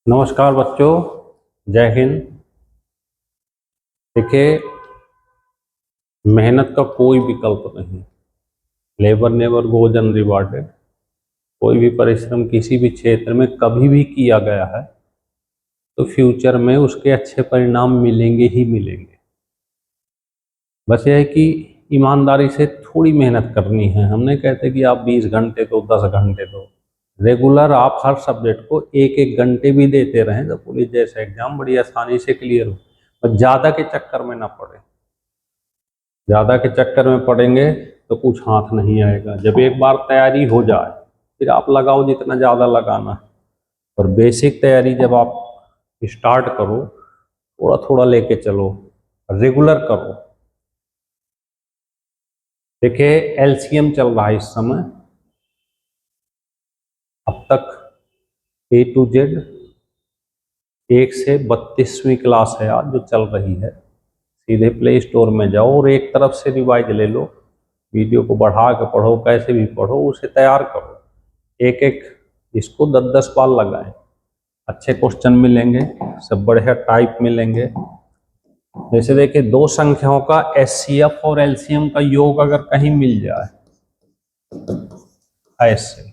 नमस्कार बच्चों, जय हिंद। देखिए, मेहनत का कोई विकल्प नहीं। Labour never goes unrewarded. कोई भी परिश्रम किसी भी क्षेत्र में कभी भी किया गया है तो फ्यूचर में उसके अच्छे परिणाम मिलेंगे ही मिलेंगे। बस यह है कि ईमानदारी से थोड़ी मेहनत करनी है। हम नहीं कहते कि आप 20 घंटे दो, 10 घंटे दो। रेगुलर आप हर सब्जेक्ट को एक एक घंटे भी देते रहें तो पुलिस जैसा एग्जाम बड़ी आसानी से क्लियर हो। पर ज़्यादा के चक्कर में ना पड़े। ज़्यादा के चक्कर में पड़ेंगे तो कुछ हाथ नहीं आएगा। जब एक बार तैयारी हो जाए फिर आप लगाओ जितना ज़्यादा लगाना है, और बेसिक तैयारी जब आप स्टार्ट करो थोड़ा थोड़ा लेके चलो, रेगुलर करो। देखिए, एलसीएम चल रहा है इस समय। अब तक ए टू जेड 1 से 32वीं क्लास है आज जो चल रही है। सीधे प्ले स्टोर में जाओ और एक तरफ से रिवाइज ले लो। वीडियो को बढ़ा के पढ़ो, कैसे भी पढ़ो, उसे तैयार करो। एक एक इसको 10-10 बार लगाएं। अच्छे क्वेश्चन मिलेंगे, सब बढ़िया टाइप मिलेंगे। जैसे देखिए, दो संख्याओं का एचसीएफ और एलसीएम का योग अगर कहीं मिल जाए ऐसे,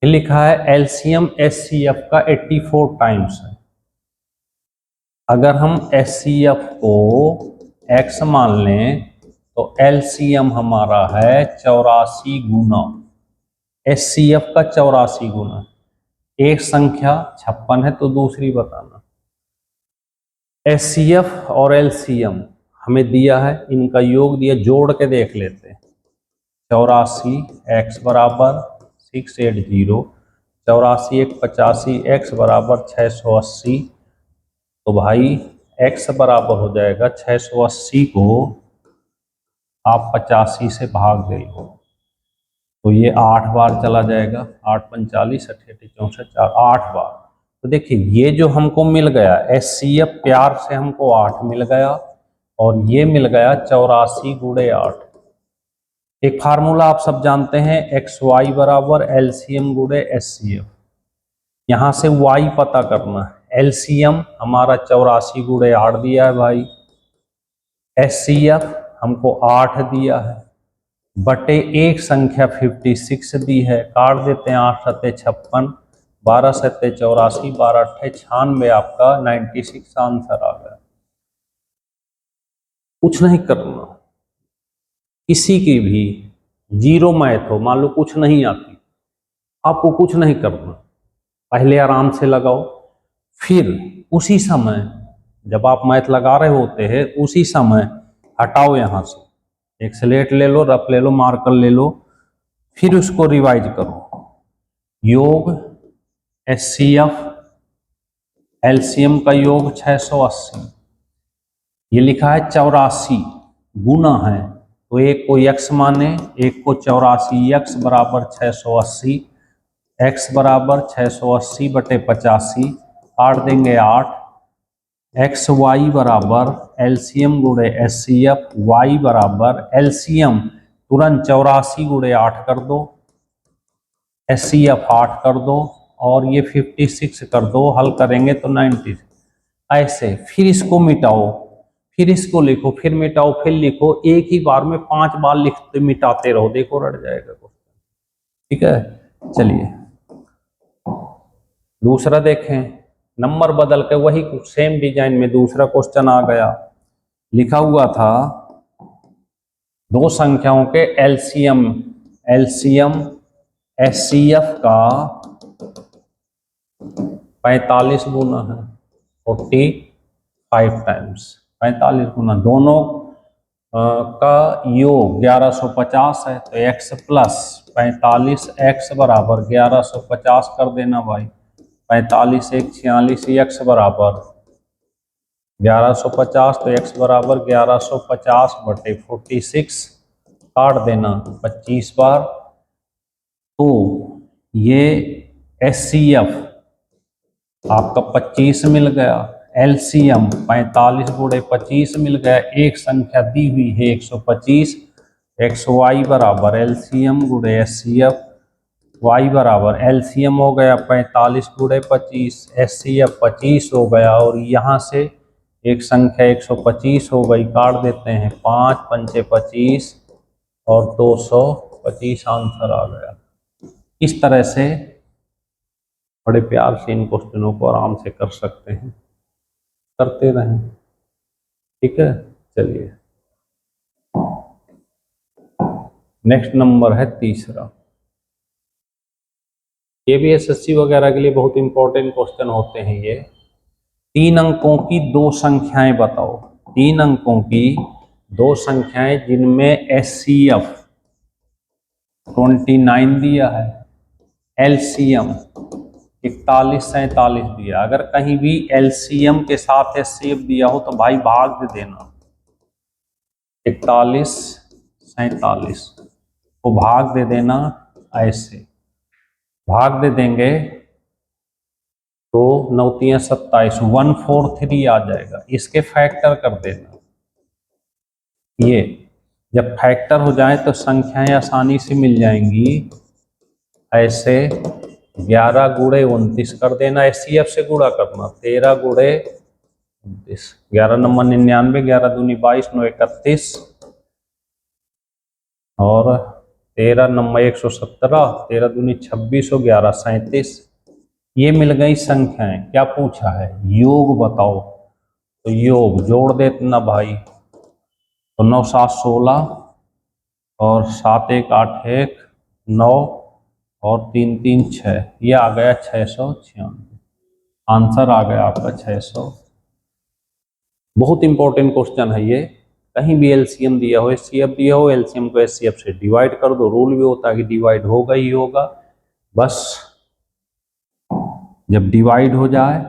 ये लिखा है एलसीएम एचसीएफ का 84 टाइम्स है। अगर हम एचसीएफ को x मान लें तो एलसीएम हमारा है 84 गुना। एचसीएफ का 84 गुना। एक संख्या 56 है तो दूसरी बताना। एचसीएफ और एलसीएम हमें दिया है, इनका योग दिया, जोड़ के देख लेते हैं। 84 x बराबर 680, 84 1 85, x बराबर 680। तो भाई x बराबर हो जाएगा 680 को आप 85 से भाग गए हो तो ये 8 बार चला जाएगा। 8 45 88 64 4 8 बार। तो देखिए, ये जो हमको मिल गया एचसीएफ प्यार से हमको 8 मिल गया और ये मिल गया 84 गुणे 8। एक फार्मूला आप सब जानते हैं, एक्स वाई बराबर एलसीएम गुणे एचसीएफ। यहाँ से y पता करना है। एलसीएम हमारा 84 गुणे 8 दिया है भाई, एचसीएफ हमको 8 दिया है, बटे एक संख्या 56 दी है। काट देते हैं, 8 सत्ते 56, 12 सत्ते 84, 12 अट्ठे 96, आपका 96 आंसर आ गया। कुछ नहीं करना। किसी की भी जीरो मैथ हो, मान लो कुछ नहीं आती, आपको कुछ नहीं करना। पहले आराम से लगाओ, फिर उसी समय जब आप मैथ लगा रहे होते हैं उसी समय हटाओ। यहाँ से एक स्लेट ले लो, रफ ले लो, मार्कर ले लो, फिर उसको रिवाइज करो। योग एचसीएफ एलसीएम का योग 680, ये लिखा है 84 गुना है तो एक को x माने, एक को 84। x बराबर 680, x बराबर 680 बटे 85, काट देंगे 8। एक्स वाई बराबर एलसीएम गुणे एचसीएफ, y बराबर एलसीएम तुरंत 84 गुणे 8 कर दो, एचसीएफ 8 कर दो और ये 56 कर दो। हल करेंगे तो 90। ऐसे फिर इसको मिटाओ, फिर इसको लिखो, फिर मिटाओ, फिर लिखो। एक ही बार में 5 बार लिखते मिटाते रहो, देखो रट जाएगा क्वेश्चन। ठीक है, चलिए दूसरा देखें। नंबर बदल के वही सेम डिजाइन में दूसरा क्वेश्चन आ गया। लिखा हुआ था दो संख्याओं के एलसीएम एचसीएफ का 45 गुना है, 45 टाइम्स। 45 गुना, दोनों का योग 1150 है तो x प्लस 45 x बराबर 1150 कर देना भाई। 45 1 46, x बराबर 1150 तो x बराबर 1150 बटे 46, काट देना 25 बार। तो ये एचसीएफ आपका 25 मिल गया, एलसीएम 45 गुणे 25 मिल गया। एक संख्या दी हुई है 125। एक्स वाई बराबर एलसीएम गुणे एचसीएफ y बराबर एलसीएम हो गया 45 गुणे 25, एचसीएफ 25 हो गया, और यहाँ से एक संख्या 125 हो गई, काट देते हैं, 5 पंचे 25 और 225 आंसर आ गया। इस तरह से बड़े प्यार से इन क्वेश्चनों को आराम से कर सकते हैं, करते रहें। ठीक है, चलिए नेक्स्ट नंबर है तीसरा। ये भी एसएससी वगैरह के लिए बहुत इंपॉर्टेंट क्वेश्चन होते हैं ये। 3 अंकों की दो संख्याएं बताओ। 3 अंकों की दो संख्याएं जिनमें एचसीएफ 29 दिया है, एलसीएम 41 47 दिया। अगर कहीं भी एलसीएम के साथ एचसीएफ दिया हो तो भाई भाग दे देना, 41 47 को भाग दे देना, ऐसे भाग दे देंगे तो 9 3 27 143 आ जाएगा। इसके फैक्टर कर देना। ये जब फैक्टर हो जाए तो संख्याएं आसानी से मिल जाएंगी। ऐसे 11 गुणे 29 कर देना, एचसीएफ से गुणा करना, 13 गुणे 29, 11 नंबर 99, 11 दूनी 22, 9 31 और 13 नंबर 117, 13 दूनी 26 और 11 37। ये मिल गई संख्याएं। क्या पूछा है? योग बताओ। तो योग जोड़ देना भाई, तो 9 7 16 और 7 1 8 1 9 और 3 3 6, ये आ गया 696। आंसर आ गया आपका 600। बहुत इंपॉर्टेंट क्वेश्चन है ये। कहीं भी एलसीएम दिया हो, एचसीएफ दिया हो, एलसीएम को एचसीएफ से डिवाइड कर दो। रूल भी होता है कि डिवाइड होगा ही होगा। बस जब डिवाइड हो जाए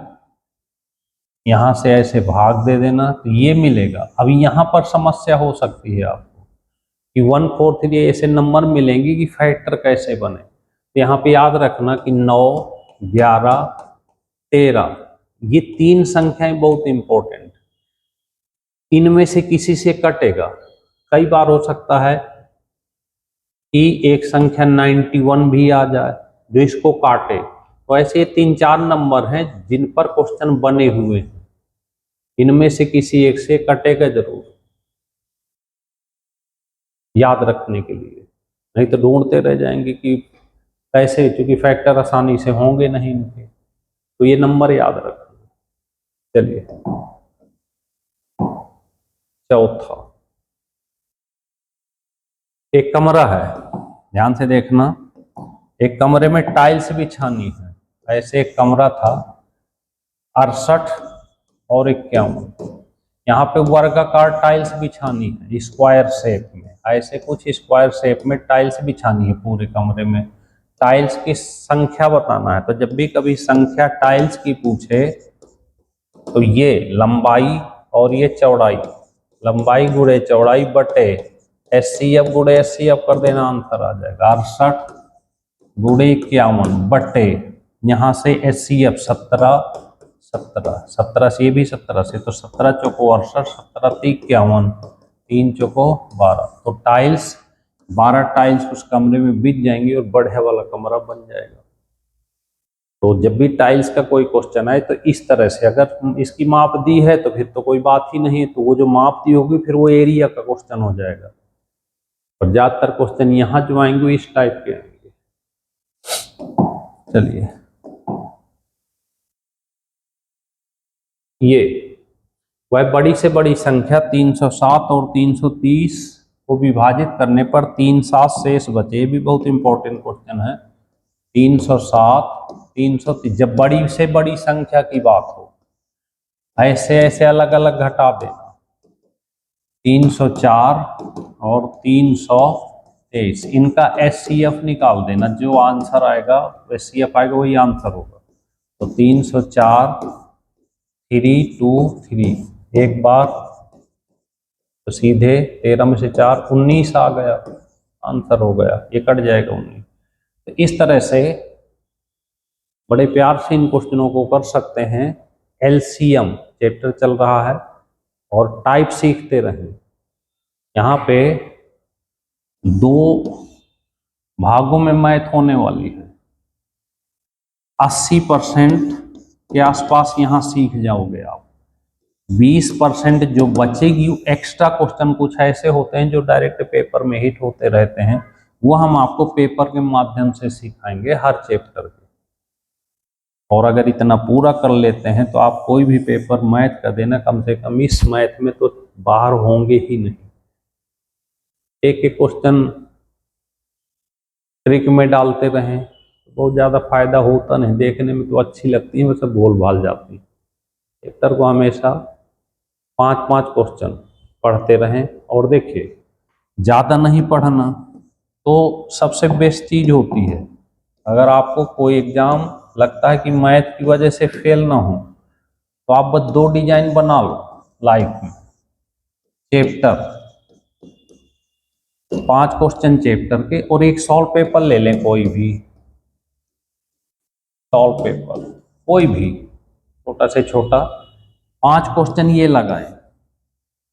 यहां से ऐसे भाग दे देना तो ये मिलेगा। अभी यहां पर समस्या हो सकती है आपको कि 143 ऐसे नंबर मिलेंगे कि फैक्टर कैसे बने। तो यहाँ पे याद रखना कि 9 11 13 ये 3 संख्याएं बहुत इंपॉर्टेंट। इनमें से किसी से कटेगा। कई बार हो सकता है कि एक संख्या 91 भी आ जाए जो इसको काटे। तो ऐसे 3 4 नंबर हैं जिन पर क्वेश्चन बने हुए हैं, इनमें से किसी एक से कटेगा जरूर, याद रखने के लिए। नहीं तो ढूंढते रह जाएंगे कि कैसे, क्योंकि फैक्टर आसानी से होंगे नहीं इनके। तो ये नंबर याद रखना। चलिए चौथा। एक कमरा है, ध्यान से देखना। एक कमरे में टाइल्स बिछानी है। ऐसे एक कमरा था, 68 और 51। यहाँ पे वर्गाकार टाइल्स बिछानी है स्क्वायर शेप में। ऐसे कुछ स्क्वायर शेप में टाइल्स बिछानी है पूरे कमरे में। टाइल्स की संख्या बताना है। तो जब भी कभी संख्या टाइल्स की पूछे तो ये लंबाई और ये चौड़ाई, लंबाई गुणे चौड़ाई बटे एचसीएफ गुणे एचसीएफ कर देना, आंसर आ जाएगा 68 गुणे 51 बटे यहाँ से एचसीएफ 17 17 17 से, ये भी 17 से, तो 17 चौको 68, 17 3 51, 3 चौको 12। तो टाइल्स 12 टाइल्स उस कमरे में बिछ जाएंगी और बढ़िया वाला कमरा बन जाएगा। तो जब भी टाइल्स का कोई क्वेश्चन आए तो इस तरह से, अगर इसकी माप दी है तो फिर तो कोई बात ही नहीं है, तो वो जो माप दी होगी फिर वो एरिया का क्वेश्चन हो जाएगा। और ज्यादातर क्वेश्चन यहाँ जो आएंगे इस टाइप के आएंगे। चलिए ये वह बड़ी से बड़ी संख्या 307 और 330 को विभाजित करने पर 3 7 शेष बचे। ये भी बहुत इंपॉर्टेंट क्वेश्चन है। 307 330, जब बड़ी से बड़ी संख्या की बात हो ऐसे ऐसे अलग अलग घटा देना। 304 और 323, इनका एचसीएफ निकाल देना। जो आंसर आएगा एचसीएफ आएगा वही आंसर होगा। तो 304 3 2 3 एक बार तो सीधे 13 में से 4 19 आ गया, आंसर हो गया। ये कट जाएगा 19। तो इस तरह से बड़े प्यार से इन क्वेश्चनों को कर सकते हैं। एलसीएम चैप्टर चल रहा है और टाइप सीखते रहें। यहाँ पे दो भागों में मैथ होने वाली है। 80% के आसपास यहाँ सीख जाओगे आप। 20% जो बचेगी एक्स्ट्रा क्वेश्चन कुछ ऐसे होते हैं जो डायरेक्ट पेपर में हिट होते रहते हैं, वो हम आपको पेपर के माध्यम से सिखाएंगे हर चैप्टर के। और अगर इतना पूरा कर लेते हैं तो आप कोई भी पेपर मैथ का देना, कम से कम इस मैथ में तो बाहर होंगे ही नहीं। एक एक क्वेश्चन ट्रिक में डालते रहें बहुत ज़्यादा फायदा होता नहीं, देखने में तो अच्छी लगती है वैसे भूल भाल जाती है। चैप्टर को हमेशा 5-5 क्वेश्चन पढ़ते रहें। और देखिए, ज़्यादा नहीं पढ़ना तो सबसे बेस्ट चीज़ होती है। अगर आपको कोई एग्जाम लगता है कि मैथ की वजह से फेल ना हो, तो आप बस 2 डिजाइन बना लो लाइफ में। चैप्टर 5 क्वेश्चन चैप्टर के और एक सॉल्व पेपर ले लें, कोई भी सॉल्व पेपर, कोई भी छोटा से छोटा 5 क्वेश्चन ये लगाएं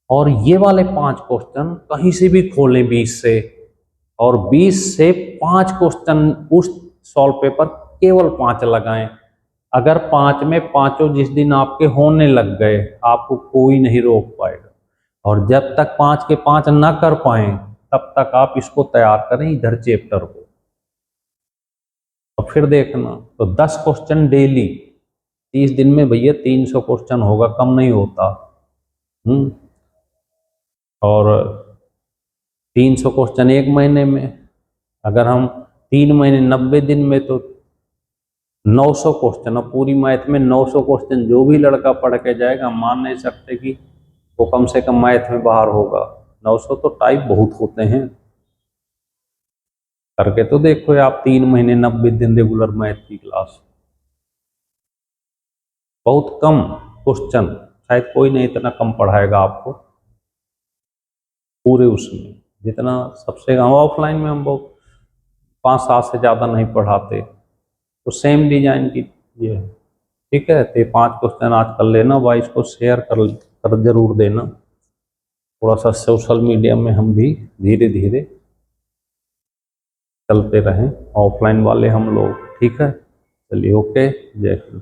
और ये वाले 5 क्वेश्चन कहीं से भी खोलें 20 से, और 20 से 5 क्वेश्चन उस सॉल्व पेपर केवल 5 लगाएं। अगर 5 में पांचों जिस दिन आपके होने लग गए, आपको कोई नहीं रोक पाएगा। और जब तक 5 के 5 ना कर पाए तब तक आप इसको तैयार करें इधर चैप्टर को। तो फिर देखना, तो 10 क्वेश्चन डेली 30 दिन में भैया 300 क्वेश्चन होगा, कम नहीं होता। और 300 क्वेश्चन एक महीने में, अगर हम 3 महीने 90 दिन में, तो 900 क्वेश्चन। और पूरी मैथ में 900 क्वेश्चन जो भी लड़का पढ़ के जाएगा, मान नहीं सकते कि वो कम से कम मैथ में बाहर होगा। 900 तो टाइप बहुत होते हैं। करके तो देखो आप 3 महीने 90 दिन रेगुलर मैथ की क्लास, बहुत कम क्वेश्चन, शायद कोई नहीं इतना कम पढ़ाएगा आपको पूरे उसमें जितना सबसे कम। ऑफलाइन में हम बहुत 5-7 से ज़्यादा नहीं पढ़ाते, तो सेम डिजाइन की ये है। ठीक है, तो 5 क्वेश्चन आज कर लेना भाई, इसको शेयर कर जरूर देना। थोड़ा सा सोशल मीडिया में हम भी धीरे धीरे चलते रहें, ऑफलाइन वाले हम लोग। ठीक है, चलिए, ओके, जय हिंद।